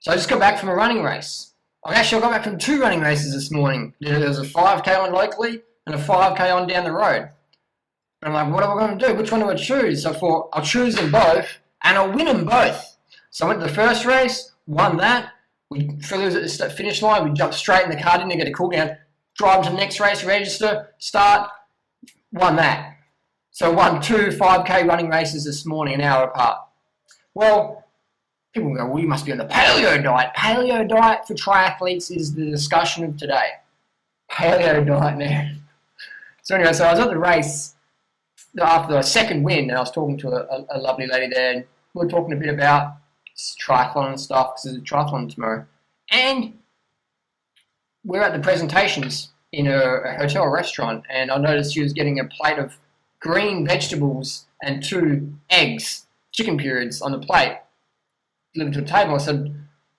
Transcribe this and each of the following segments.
So I just got back from a running race. I got back from 2 running races this morning. There was a 5K on locally and a 5K on down the road. And I'm like, what am I going to do? Which one do I choose? So I thought, I'll choose them both and I'll win them both. So I went to the first race, won that. We flew at the finish line. We jumped straight in the car, didn't get a cool down. Drive to the next race, register, start, won that. So I won 2 5K running races this morning, an hour apart. Well, people go, well, you must be on the paleo diet. Paleo diet for triathletes is the discussion of today. Paleo diet, man. So anyway, so I was at the race after the second win, and I was talking to a lovely lady there, and we were talking a bit about triathlon and stuff, because there's a triathlon tomorrow. And we're at the presentations in a hotel restaurant, and I noticed she was getting a plate of green vegetables and 2 eggs, chicken periods on the plate, delivered to a table. I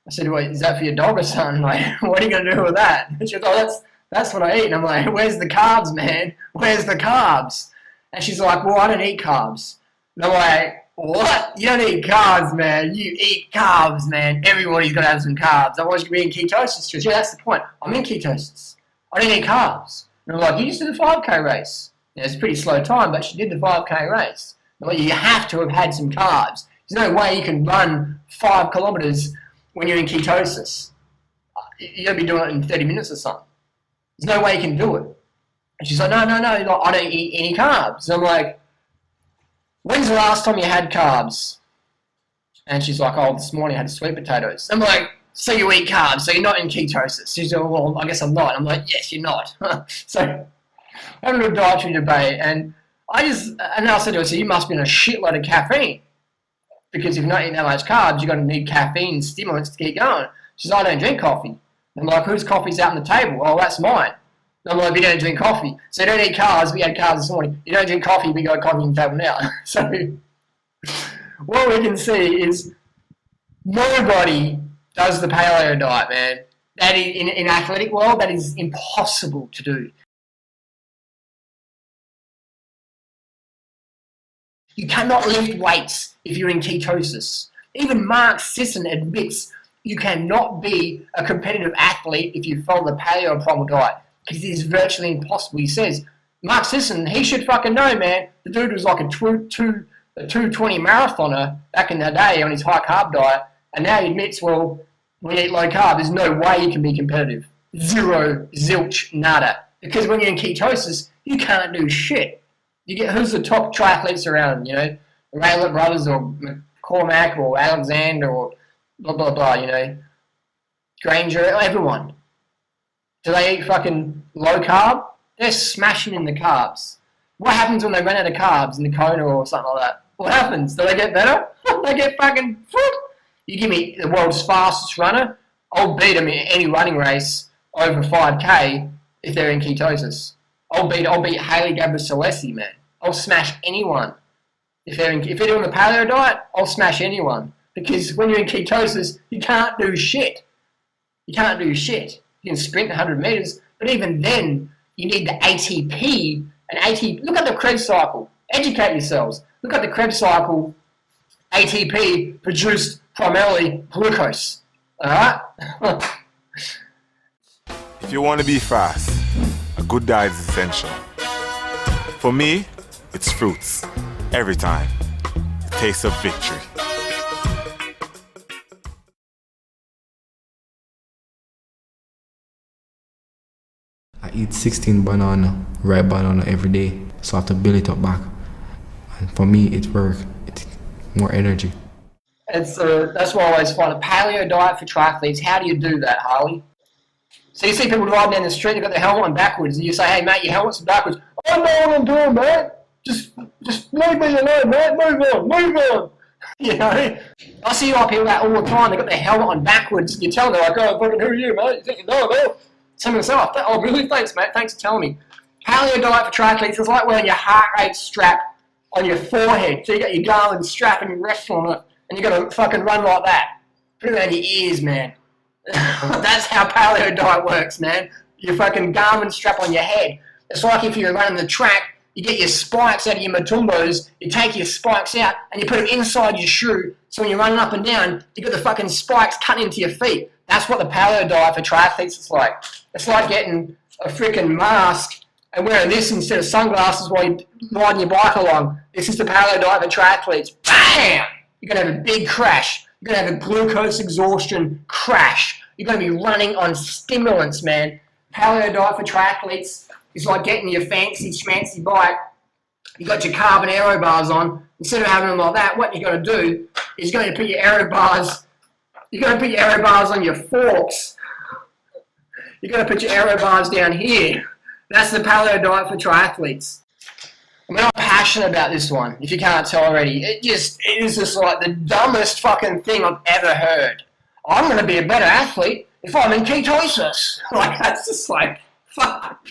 said, wait, is that for your dog or something? Like, what are you going to do with that? And she goes, oh, that's what I eat. And I'm like, where's the carbs, man? Where's the carbs? And she's like, well, I don't eat carbs. And I'm like, what? You don't eat carbs, man. You eat carbs, man. Everybody's got to have some carbs. Otherwise, you could be in ketosis. She goes, yeah, that's the point. I'm in ketosis. I don't eat carbs. And I'm like, you just did a 5K race. Yeah, it's a pretty slow time, but she did the 5K race. I'm like, you have to have had some carbs. There's no way you can run 5 kilometers when you're in ketosis. You're going to be doing it in 30 minutes or something. There's no way you can do it. And she's like, no, I don't eat any carbs. And I'm like, when's the last time you had carbs? And she's like, oh, this morning I had sweet potatoes. I'm like, so you eat carbs, so you're not in ketosis. She's like, well, I guess I'm not. I'm like, yes, you're not. So I'm having a dietary debate, and I said to her, so you must be on a shitload of caffeine. Because if you're not eating that much carbs, you're going to need caffeine stimulants to keep going. She's like, I don't drink coffee. I'm like, whose coffee's out on the table? Oh, that's mine. I'm like, you don't drink coffee. So you don't eat carbs, we had carbs this morning. You don't drink coffee, we got coffee on the table now. So what we can see is nobody does the paleo diet, man. That is, in athletic world, that is impossible to do. You cannot lift weights if you're in ketosis. Even Mark Sisson admits you cannot be a competitive athlete if you follow the paleo primal diet, because it is virtually impossible. He says, Mark Sisson, he should fucking know, man. The dude was like a 220 marathoner back in the day on his high carb diet, and now he admits, well, when you eat low carb, there's no way you can be competitive. Zero, zilch, nada. Because when you're in ketosis, you can't do shit. You get who's the top triathletes around, you know, the Raylet brothers or McCormack or Alexander or blah, blah, blah, you know, Granger, everyone. Do they eat fucking low carb? They're smashing in the carbs. What happens when they run out of carbs in the Kona or something like that? What happens? Do they get better? They get fucking... You give me the world's fastest runner, I'll beat them in any running race over 5K if they're in ketosis. I'll beat Hailey Gabriel-Celeste, man. I'll smash anyone. If they're doing the paleo diet, I'll smash anyone. Because when you're in ketosis, you can't do shit. You can't do shit. You can sprint 100 meters, but even then, you need the ATP. Look at the Krebs cycle. Educate yourselves. Look at the Krebs cycle. ATP produced primarily glucose. Alright? If you want to be fast, a good diet is essential. For me, it's fruits. Every time. The taste of victory. I eat 16 ripe banana every day, so I have to build it up back. And for me, it works. It's more energy. That's why I always find a paleo diet for triathletes. How do you do that, Harley? So you see people riding down the street, they've got their helmet on backwards, and you say, hey, mate, your helmet's backwards. I know what I'm doing, mate. Just leave me alone, mate. Move on. You know? I see like people that all the time, they've got their helmet on backwards, and you tell them, they're like, oh, fucking who are you, mate? You think you know, man? Some of them say, oh, really? Thanks, mate. Thanks for telling me. Paleo diet for triathletes is like wearing your heart rate strap on your forehead. So you got your Garmin strap and you rest on it, and you got to fucking run like that. Put it around your ears, man. That's how paleo diet works, man. Your fucking Garmin strap on your head. It's like if you're running the track, you get your spikes out of your matumbos, you take your spikes out and you put them inside your shoe, so when you're running up and down, you got the fucking spikes cutting into your feet. That's what the paleo diet for triathletes is like. It's like getting a freaking mask and wearing this instead of sunglasses while you're riding your bike along. This is the paleo diet for triathletes. Bam! You're going to have a big crash. You're going to have a glucose exhaustion crash. You're going to be running on stimulants, man. Paleo diet for triathletes is like getting your fancy schmancy bike. You got your carbon aero bars on. Instead of having them like that, what you're going to do is you're going to put your aero bars. You're going to put your aero bars on your forks. You're going to put your aero bars down here. That's the paleo diet for triathletes. I mean, I'm passionate about this one, if you can't tell already. It is just like the dumbest fucking thing I've ever heard. I'm going to be a better athlete if I'm in ketosis. Like, that's just like, fuck.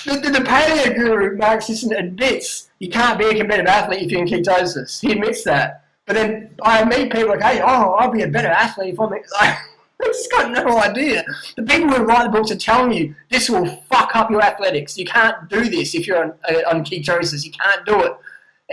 The paleo guru, Mark Sisson, admits you can't be a competitive athlete if you're in ketosis. He admits that. But then I meet people like, hey, I'll be a better athlete if I'm in... Like, I just got no idea. The people who write the books are telling you this will fuck up your athletics. You can't do this if you're on ketosis. You can't do it.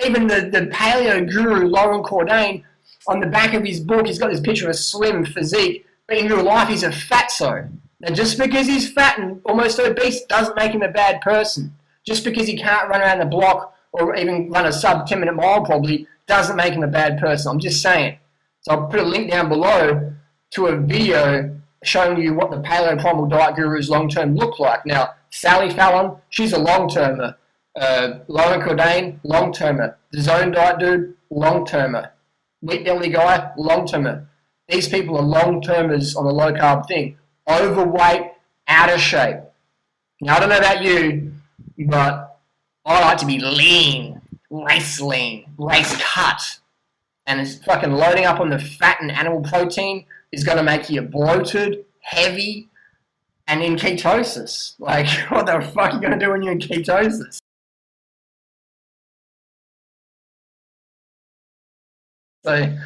Even the paleo guru, Lauren Cordain, on the back of his book, he's got this picture of a slim physique, but in real life he's a fatso. Now, just because he's fat and almost obese doesn't make him a bad person. Just because he can't run around the block or even run a sub 10-minute mile probably doesn't make him a bad person. I'm just saying. So I'll put a link down below to a video showing you what the Paleo Primal Diet Guru's long-term look like. Now, Sally Fallon, she's a long-termer. Lauren Cordain, long-termer. The Zone Diet dude, long-termer. Wheat Belly guy, long-termer. These people are long-termers on the low-carb thing. Overweight, out of shape. Now, I don't know about you, but I like to be lean, race cut. And it's fucking loading up on the fat and animal protein is going to make you bloated, heavy, and in ketosis. Like, what the fuck are you going to do when you're in ketosis? So,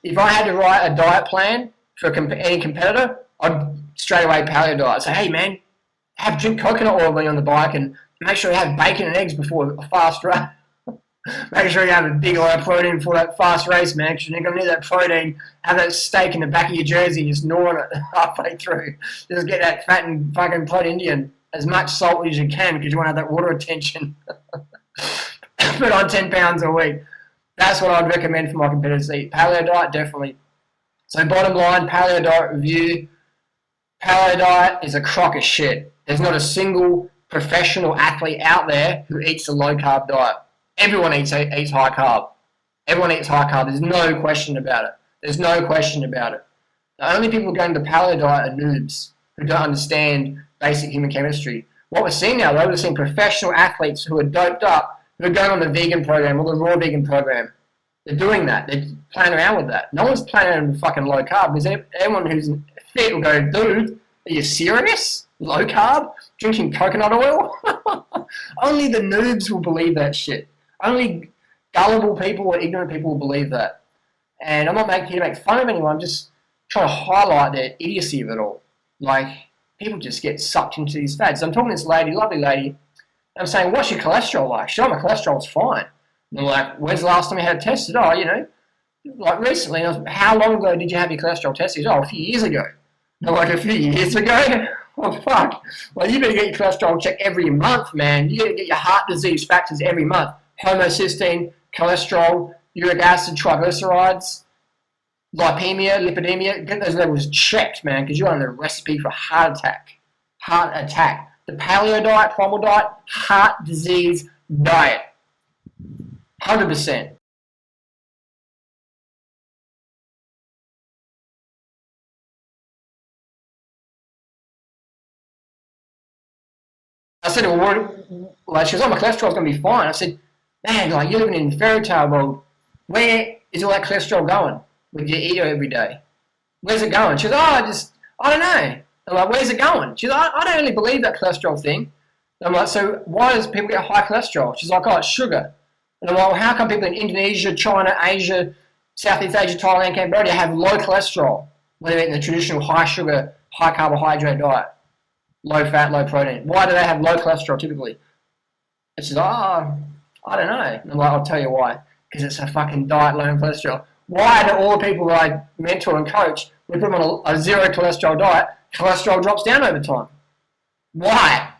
if I had to write a diet plan for any competitor, I'd straight away paleo diet. Say, hey man, drink coconut oil when you're on the bike and make sure you have bacon and eggs before a fast run. Make sure you have a big amount of protein for that fast race, man, because you're going to need that protein. Have that steak in the back of your jersey, just gnawing it halfway through. Just get that fat and fucking protein and as much salt as you can because you want to have that water retention. Put on 10 pounds a week. That's what I'd recommend for my competitors to eat. Paleo diet, definitely. So bottom line, paleo diet review. Paleo diet is a crock of shit. There's not a single professional athlete out there who eats a low-carb diet. Everyone eats high carb. Everyone eats high carb. There's no question about it. There's no question about it. The only people going to paleo diet are noobs who don't understand basic human chemistry. What we're seeing now, though, we're seeing professional athletes who are doped up, who are going on the vegan program or the raw vegan program. They're doing that. They're playing around with that. No one's playing around with fucking low carb because everyone who's fit will go, dude, are you serious? Low carb? Drinking coconut oil? Only the noobs will believe that shit. Only gullible people or ignorant people will believe that. And I'm not here to make fun of anyone. I'm just trying to highlight the idiocy of it all. Like, people just get sucked into these fads. I'm talking to this lady, lovely lady, and I'm saying, what's your cholesterol like? She's, my cholesterol's fine. And I'm like, when's the last time you had it tested? Oh, like recently. And I was, how long ago did you have your cholesterol tested? Oh, a few years ago. And I'm like, a few years ago? Oh, fuck. Well, you better get your cholesterol checked every month, man. You got to get your heart disease factors every month. Homocysteine, cholesterol, uric acid, triglycerides, lipemia, lipidemia. Get those levels checked, man, because you're on the recipe for heart attack. Heart attack. The paleo diet, primal diet, heart disease diet. 100%. I said to her, like, she goes, oh, my cholesterol's going to be fine. I said, man, like, you're living in fairy tale world. Where is all that cholesterol going when you eat it every day? Where's it going? She goes, oh, I don't know. I'm like, where's it going? She's like, I don't really believe that cholesterol thing. And I'm like, so why does people get high cholesterol? She's like, oh, it's sugar. And I'm like, well, how come people in Indonesia, China, Asia, Southeast Asia, Thailand, Cambodia have low cholesterol when they're eating the traditional high sugar, high carbohydrate diet? Low fat, low protein. Why do they have low cholesterol typically? It's just, oh, I don't know. And I'm like, I'll tell you why. Because it's a fucking diet low in cholesterol. Why do all the people I mentor and coach, we put them on a zero cholesterol diet, cholesterol drops down over time? Why?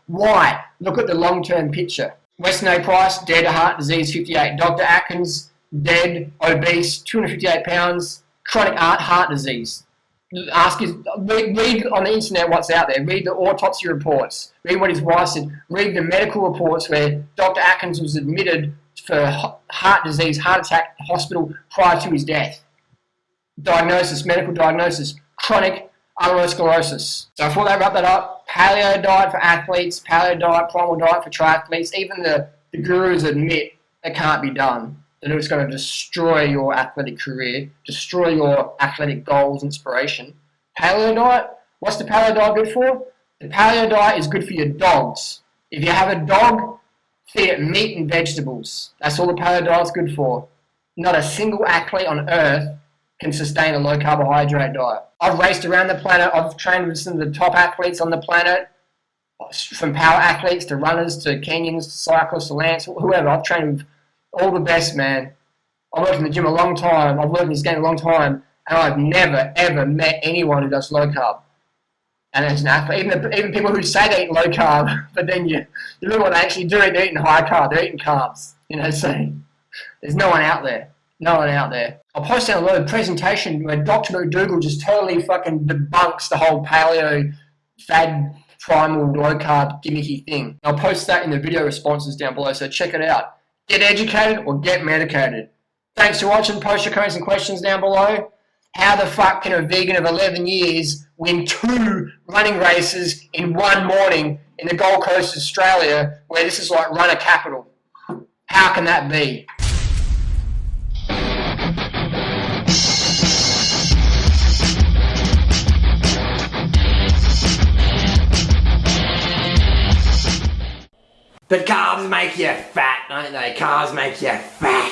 Why? Look at the long-term picture. Weston A. Price, dead of heart disease, 58. Dr. Atkins, dead, obese, 258 pounds, chronic heart disease. Read on the internet what's out there. Read the autopsy reports. Read what his wife said. Read the medical reports where Dr. Atkins was admitted for heart disease, heart attack, hospital prior to his death. Diagnosis, medical diagnosis, chronic atherosclerosis. So before they wrap that up, paleo diet for athletes, paleo diet, primal diet for triathletes, even the gurus admit it can't be done. That it's going to destroy your athletic career, destroy your athletic goals, inspiration. Paleo diet, what's the paleo diet good for? The paleo diet is good for your dogs. If you have a dog, feed it meat and vegetables. That's all the paleo diet's good for. Not a single athlete on earth can sustain a low carbohydrate diet. I've raced around the planet. I've trained with some of the top athletes on the planet, from power athletes to runners to Kenyans to cyclists to Lance, whoever. I've trained with all the best, man. I've worked in the gym a long time. I've worked in this game a long time, and I've never, ever met anyone who does low carb. And as an athlete, even people who say they eat low carb, but then you look at what they actually do, they're eating high carb, they're eating carbs. So there's no one out there. No one out there. I'll post down a little presentation where Dr. McDougall just totally fucking debunks the whole paleo, fad, primal, low carb, gimmicky thing. I'll post that in the video responses down below, so check it out. Get educated or get medicated. Thanks for watching. Post your comments and questions down below. How the fuck can a vegan of 11 years win 2 running races in one morning in the Gold Coast, Australia, where this is like runner capital? How can that be? But carbs make you fat, don't they? Carbs make you fat.